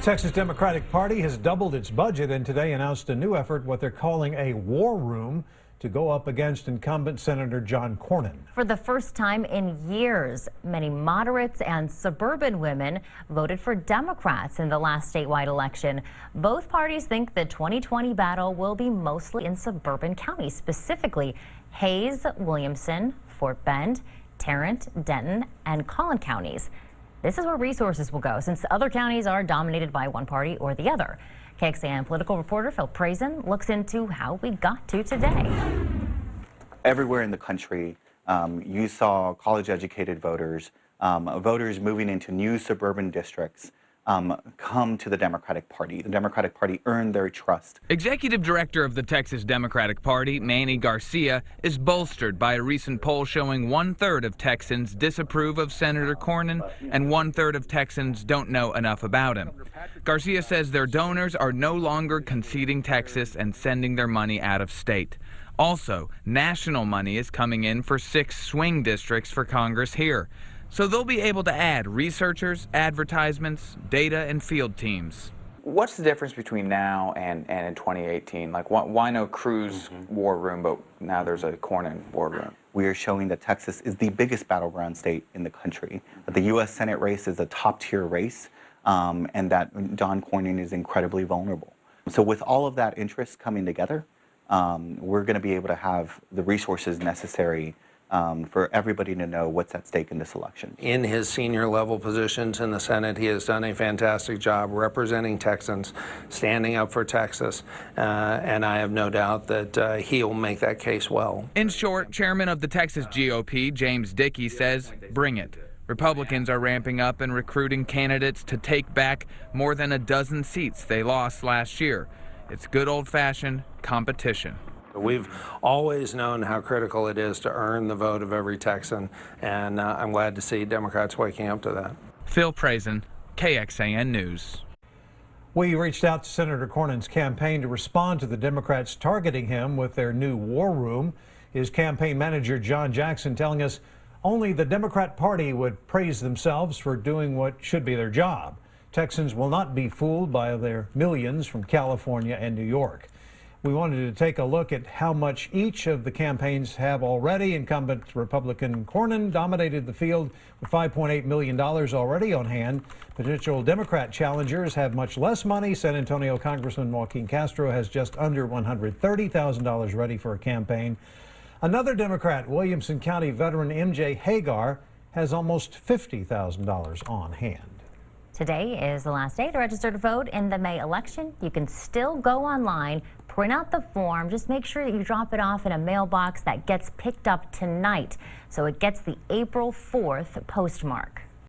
Texas Democratic Party has doubled its budget and today announced a new effort, what they're calling a war room, to go up against incumbent Senator John Cornyn. For the first time in years, many moderates and suburban women voted for Democrats in the last statewide election. Both parties think the 2020 battle will be mostly in suburban counties, specifically Hays, Williamson, Fort Bend, Tarrant, Denton, and Collin counties. This is where resources will go, since other counties are dominated by one party or the other. KXAN political reporter Phil Prazen looks into how we got to today. Everywhere in the country, you saw college-educated voters, voters moving into new suburban districts, come to the Democratic Party. The Democratic Party earned their trust. Executive Director of the Texas Democratic Party, Manny Garcia, is bolstered by a recent poll showing 1/3 of Texans disapprove of Senator Cornyn and 1/3 of Texans don't know enough about him. Garcia says their donors are no longer conceding Texas and sending their money out of state. Also, national money is coming in for 6 swing districts for Congress here. So they'll be able to add researchers, advertisements, data, and field teams. What's the difference between now and in 2018? Like, why no Cruz war room, but now there's a Cornyn war room? We are showing that Texas is the biggest battleground state in the country, that the U.S. Senate race is a top-tier race, and that John Cornyn is incredibly vulnerable. So with all of that interest coming together, we're going to be able to have the resources necessary for everybody to know what's at stake in this election. In his senior level positions in the Senate, he has done a fantastic job representing Texans, standing up for Texas, and I have no doubt that he'll make that case well. In short, Chairman of the Texas GOP, James Dickey, says, bring it. Republicans are ramping up and recruiting candidates to take back more than a dozen seats they lost last year. It's good old-fashioned competition. We've always known how critical it is to earn the vote of every Texan, and I'm glad to see Democrats waking up to that. Phil Prazen, KXAN News. We reached out to Senator Cornyn's campaign to respond to the Democrats targeting him with their new war room. His campaign manager, John Jackson, telling us only the Democrat Party would praise themselves for doing what should be their job. Texans will not be fooled by their millions from California and New York. We wanted to take a look at how much each of the campaigns have already. Incumbent Republican Cornyn dominated the field with $5.8 million already on hand. Potential Democrat challengers have much less money. San Antonio Congressman Joaquin Castro has just under $130,000 ready for a campaign. Another Democrat, Williamson County veteran MJ Hagar, has almost $50,000 on hand. Today is the last day to register to vote in the May election. You can still go online, print out the form, just make sure that you drop it off in a mailbox that gets picked up tonight, so it gets the April 4th postmark.